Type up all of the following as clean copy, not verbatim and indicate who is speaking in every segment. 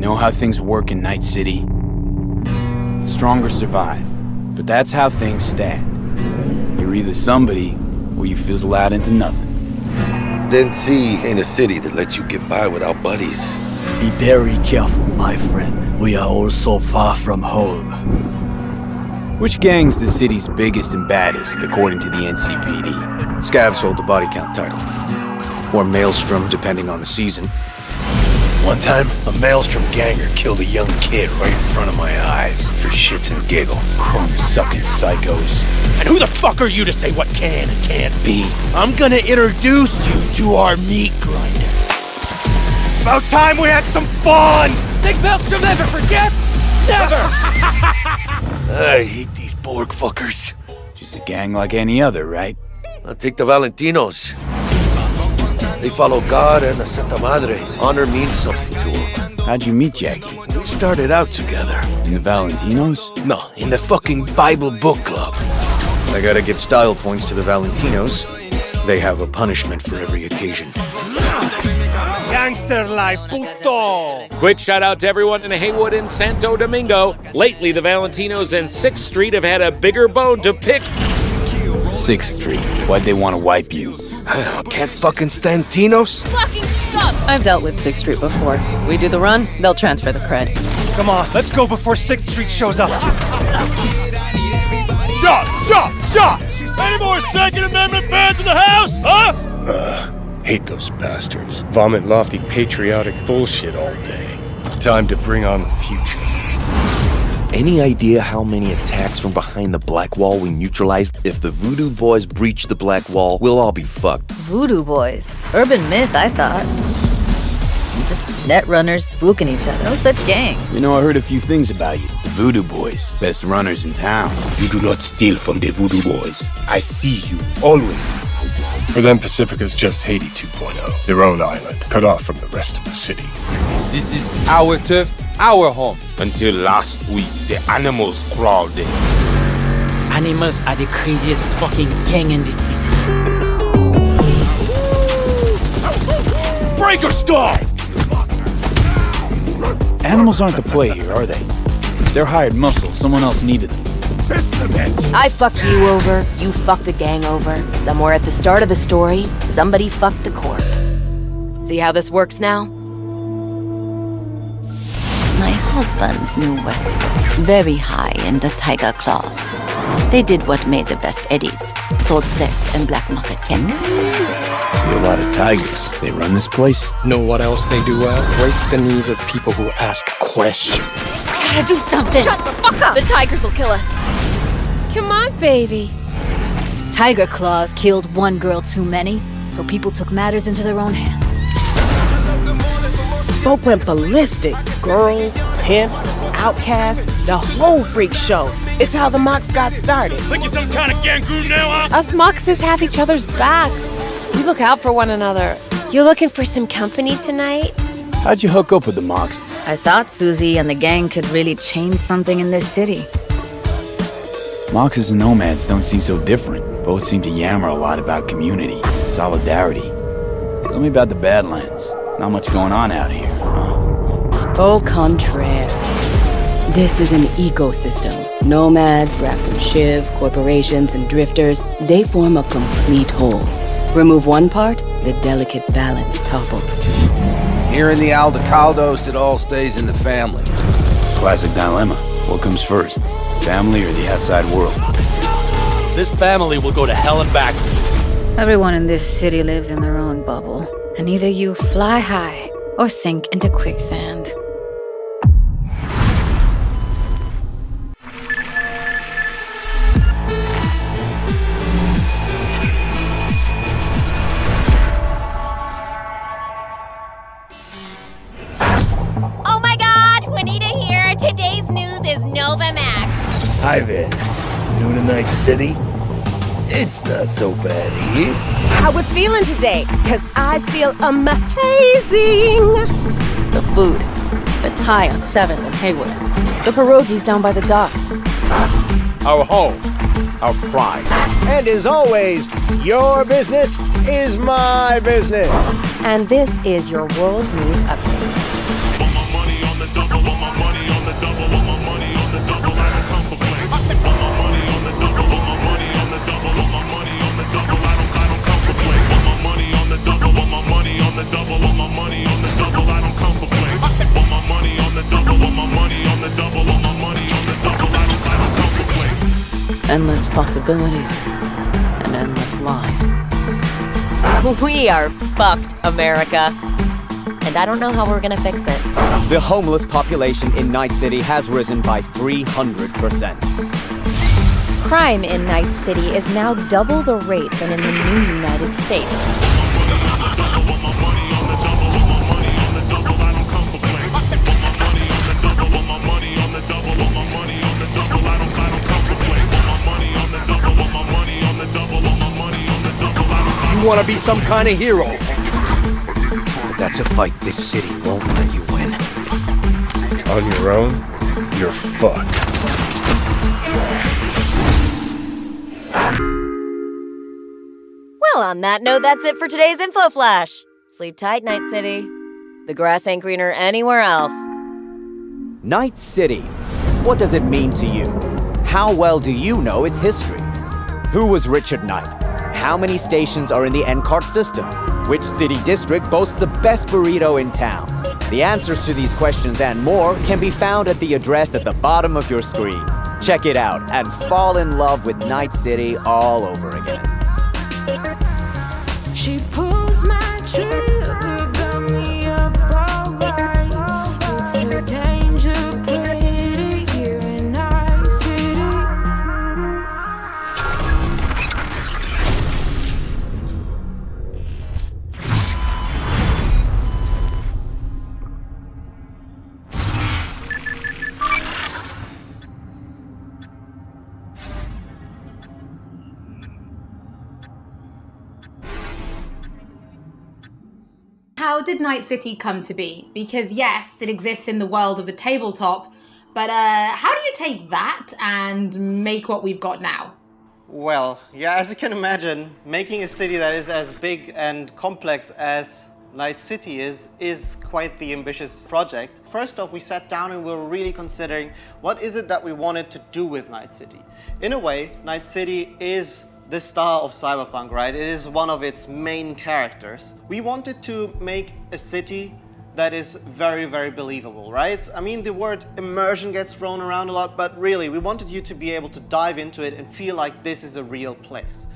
Speaker 1: know how things work in Night City? The stronger survive, but that's how things stand. You're either somebody, or you fizzle out into nothing.
Speaker 2: Then C ain't a city that lets you get by without buddies.
Speaker 3: Be very careful, my friend. We are all so far from home.
Speaker 1: Which gang's the city's biggest and baddest, according to the NCPD?
Speaker 4: Scavs hold the body count title. Or Maelstrom, depending on the season.
Speaker 5: One time, a Maelstrom ganger killed a young kid right in front of my eyes for shits and giggles.
Speaker 1: Chrome-sucking psychos.
Speaker 5: And who the fuck are you to say what can and can't be? I'm gonna introduce you to our meat grinder. About time we had some fun!
Speaker 6: Think Maelstrom never forgets?
Speaker 5: Never! I hate these Borg fuckers.
Speaker 1: Just a gang like any other, right?
Speaker 2: I'll take the Valentinos. They follow God and the Santa Madre. Honor means something to them.
Speaker 1: How'd you meet Jackie?
Speaker 5: We started out together.
Speaker 1: In the Valentinos?
Speaker 5: No, in the fucking Bible book club.
Speaker 4: I gotta give style points to the Valentinos. They have a punishment for every occasion.
Speaker 6: Gangster life, puto!
Speaker 7: Quick shout out to everyone in Haywood and Santo Domingo. Lately, the Valentinos and 6th Street have had a bigger bone to pick.
Speaker 1: 6th Street. Why'd they want to wipe you?
Speaker 5: I can't fucking stand Tinos.
Speaker 8: Fucking suck!
Speaker 9: I've dealt with 6th Street before. We do the run, they'll transfer the cred.
Speaker 6: Come on, let's go before 6th Street shows up.
Speaker 5: Shot! Any more Second Amendment fans in the house, huh?
Speaker 10: Hate those bastards. Vomit lofty patriotic bullshit all day. Time to bring on the future.
Speaker 11: Any idea how many attacks from behind the Black Wall we neutralized? If the Voodoo Boys breach the Black Wall, we'll all be fucked.
Speaker 8: Voodoo Boys. Urban myth, I thought. Just net runners spooking each other. No such gang.
Speaker 1: You know, I heard a few things about you. The Voodoo Boys. Best runners in town.
Speaker 10: You do not steal from the Voodoo Boys. I see you, always. For them, Pacifica's just Haiti 2.0. Their own island, cut off from the rest of the city.
Speaker 12: This is our turf, our home. Until last week, the animals crawled in.
Speaker 13: Animals are the craziest fucking gang in the city.
Speaker 5: Breaker Skull!
Speaker 1: Animals aren't the play here, are they? They're hired muscle. Someone else needed them.
Speaker 8: I fucked you over, you fucked the gang over. Somewhere at the start of the story, somebody fucked the corp. See how this works now?
Speaker 14: My husband's new Westbrook, very high in the tiger claws. They did what made the best eddies, sold sex and black market tech.
Speaker 1: See a lot of tigers. They run this place?
Speaker 10: Know what else they do well? Break the knees of people who ask questions.
Speaker 8: I gotta do something!
Speaker 9: Shut the fuck up! The tigers will kill us.
Speaker 8: Come on, baby. Tiger claws killed one girl too many, so people took matters into their own hands.
Speaker 15: Folk went ballistic. Girls, pimps, outcasts, the whole freak show. It's how the Mox got started.
Speaker 5: Think you're some kind of gangoon now, huh?
Speaker 16: Us Moxes have each other's back. We look out for one another. You looking for some company tonight?
Speaker 1: How'd you hook up with the Mox?
Speaker 8: I thought Susie and the gang could really change something in this city.
Speaker 1: Moxes and nomads don't seem so different. Both seem to yammer a lot about community, solidarity. Tell me about the Badlands. Not much going on out here, huh?
Speaker 9: Au contraire. This is an ecosystem. Nomads, Raft and Shiv, corporations and drifters, they form a complete whole. Remove one part, the delicate balance topples.
Speaker 17: Here in the Aldecaldos, it all stays in the family.
Speaker 1: Classic dilemma. What comes first? Family or the outside world?
Speaker 6: This family will go to hell and back.
Speaker 8: Everyone in this city lives in their own bubble, and either you fly high or sink into quicksand.
Speaker 18: Oh my God, Juanita here. Today's news is Nova Max.
Speaker 5: Hi there. New to Night City? It's not so bad here.
Speaker 15: How we feeling today? Cause I feel amazing.
Speaker 9: The food. The Thai on 7th and Haywood. The pierogies down by the docks.
Speaker 12: Our home, our pride.
Speaker 19: And as always, your business is my business.
Speaker 9: And this is your World News Update. Endless possibilities and endless lies.
Speaker 8: We are fucked, America. And I don't know how we're gonna fix it.
Speaker 20: The homeless population in Night City has risen by 300%.
Speaker 21: Crime in Night City is now double the rate than in the new United States.
Speaker 5: You wanna be some kind of hero?
Speaker 4: But that's a fight this city won't let you win.
Speaker 10: On your own, you're fucked.
Speaker 8: Well, on that note, that's it for today's Info Flash. Sleep tight, Night City. The grass ain't greener anywhere else.
Speaker 20: Night City. What does it mean to you? How well do you know its history? Who was Richard Knight? How many stations are in the NCART system? Which city district boasts the best burrito in town? The answers to these questions and more can be found at the address at the bottom of your screen. Check it out and fall in love with Night City all over again.
Speaker 22: She pulls my trigger, got me up alright. It's a danger pretty here in Night City.
Speaker 23: How did Night City come to be? Because yes, it exists in the world of the tabletop, but how do you take that and make what we've got now?
Speaker 24: Well, yeah, as you can imagine, making a city that is as big and complex as Night City is quite the ambitious project. First off, we sat down and we were really considering what is it that we wanted to do with Night City. In a way, Night City is the star of Cyberpunk, right? It is one of its main characters. We wanted to make a city that is very, very believable, right? I mean, the word immersion gets thrown around a lot, but really, we wanted you to be able to dive into it and feel like this is a real place.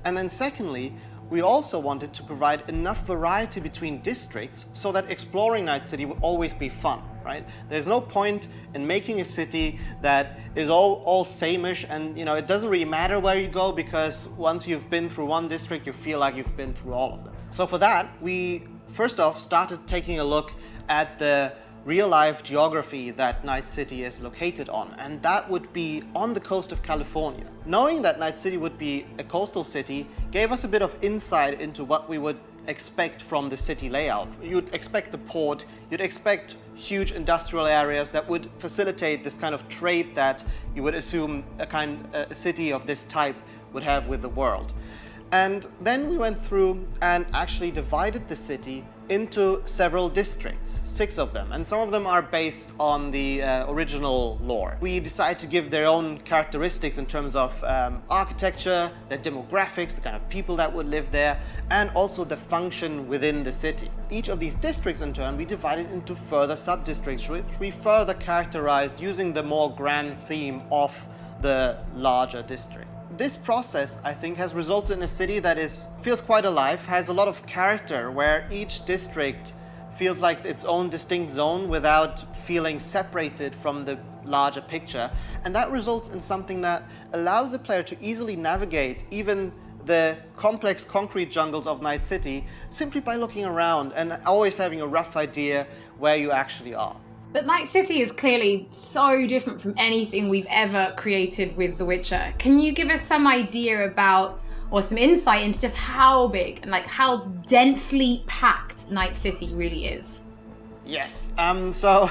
Speaker 24: And then secondly, we also wanted to provide enough variety between districts so that exploring Night City would always be fun, right? There's no point in making a city that is all same-ish, and you know, it doesn't really matter where you go because once you've been through one district, you feel like you've been through all of them. So for that, we first off started taking a look at the real-life geography that Night City is located on, and that would be on the coast of California. Knowing that Night City would be a coastal city gave us a bit of insight into what we would expect from the city layout. You'd expect the port, you'd expect huge industrial areas that would facilitate this kind of trade that you would assume a city of this type would have with the world. And then we went through and actually divided the city into several districts, 6 of them, and some of them are based on the original lore. We decided to give their own characteristics in terms of architecture, their demographics, the kind of people that would live there, and also the function within the city. Each of these districts, in turn, we divided into further sub-districts, which we further characterized using the more grand theme of the larger district. This process, I think, has resulted in a city that feels quite alive, has a lot of character, where each district feels like its own distinct zone without feeling separated from the larger picture. And that results in something that allows the player to easily navigate even the complex concrete jungles of Night City simply by looking around and always having a rough idea where you actually are.
Speaker 23: But Night City is clearly so different from anything we've ever created with The Witcher. Can you give us some idea about, or some insight into just how big and like how densely packed Night City really is?
Speaker 24: Yes, so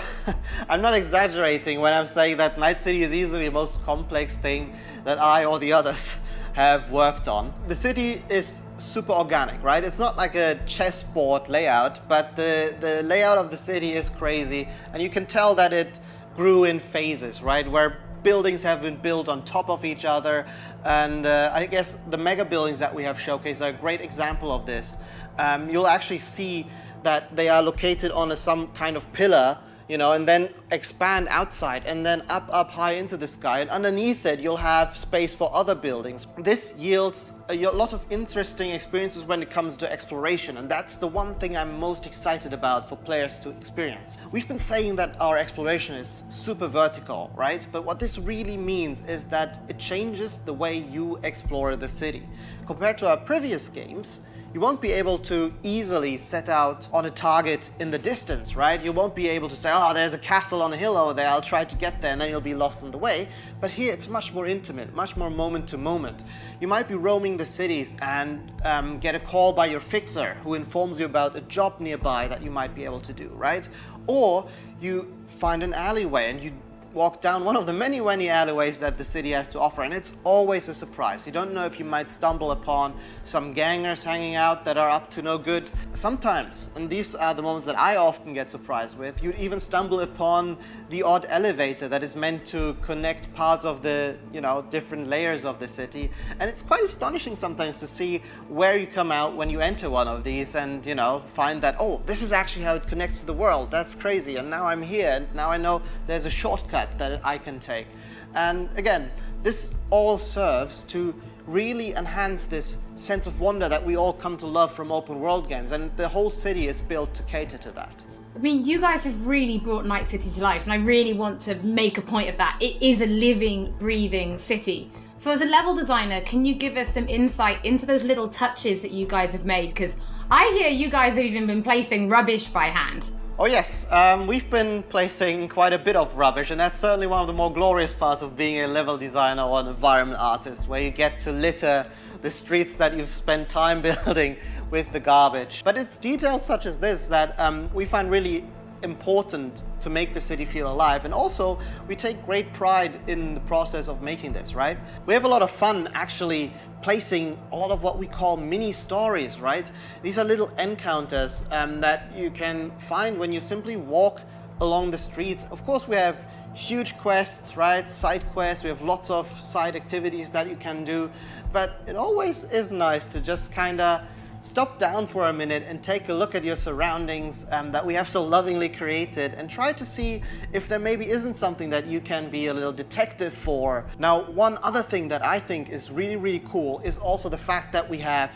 Speaker 24: I'm not exaggerating when I'm saying that Night City is easily the most complex thing that I or the others have worked on. The city is super organic, right? It's not like a chessboard layout, but the layout of the city is crazy, and you can tell that it grew in phases, right? Where buildings have been built on top of each other, and I guess the mega buildings that we have showcased are a great example of this. You'll actually see that they are located on some kind of pillar you know, and then expand outside and then up high into the sky, and underneath it you'll have space for other buildings. This yields a lot of interesting experiences when it comes to exploration, and that's the one thing I'm most excited about for players to experience. We've been saying that our exploration is super vertical, right? But what this really means is that it changes the way you explore the city. Compared to our previous games, you won't be able to easily set out on a target in the distance, right? You won't be able to say, oh, there's a castle on a hill over there, I'll try to get there, and then you'll be lost on the way. But here it's much more intimate, much more moment to moment. You might be roaming the cities and get a call by your fixer who informs you about a job nearby that you might be able to do, right? Or you find an alleyway and you walk down one of the many alleyways that the city has to offer, and it's always a surprise. You don't know if you might stumble upon some gangers hanging out that are up to no good. Sometimes, and these are the moments that I often get surprised with, you'd even stumble upon the odd elevator that is meant to connect parts of the, you know, different layers of the city. And it's quite astonishing sometimes to see where you come out when you enter one of these and, you know, find that, oh, this is actually how it connects to the world. That's crazy. And now I'm here, and now I know there's a shortcut that I can take. And again, this all serves to really enhance this sense of wonder that we all come to love from open world games, and the whole city is built to cater to that.
Speaker 23: I mean, you guys have really brought Night City to life, and I really want to make a point of that. It is a living, breathing city. So as a level designer, can you give us some insight into those little touches that you guys have made? Because I hear you guys have even been placing rubbish by hand.
Speaker 24: Oh yes, we've been placing quite a bit of rubbish, and that's certainly one of the more glorious parts of being a level designer or an environment artist, where you get to litter the streets that you've spent time building with the garbage. But it's details such as this that we find really important to make the city feel alive, and also we take great pride in the process of making this, right? We have a lot of fun actually placing a lot of what we call mini stories, right? These are little encounters that you can find when you simply walk along the streets. Of course, we have huge quests, right? Side quests, we have lots of side activities that you can do, but it always is nice to just kind of stop down for a minute and take a look at your surroundings that we have so lovingly created, and try to see if there maybe isn't something that you can be a little detective for. Now, one other thing that I think is really cool is also the fact that we have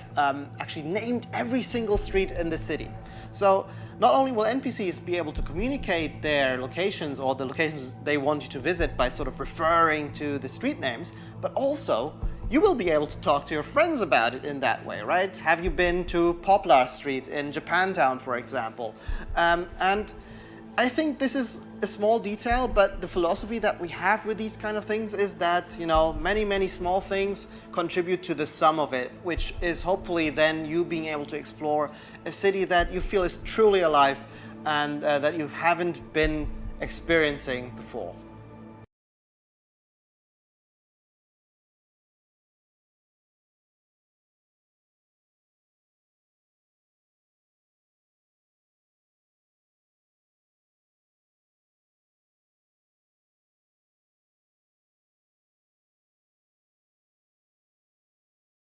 Speaker 24: actually named every single street in the city. So not only will NPCs be able to communicate their locations or the locations they want you to visit by sort of referring to the street names, but also you will be able to talk to your friends about it in that way, right? Have you been to Poplar Street in Japantown, for example? And I think this is a small detail, but the philosophy that we have with these kind of things is that, you know, many small things contribute to the sum of it, which is hopefully then you being able to explore a city that you feel is truly alive and that you haven't been experiencing before.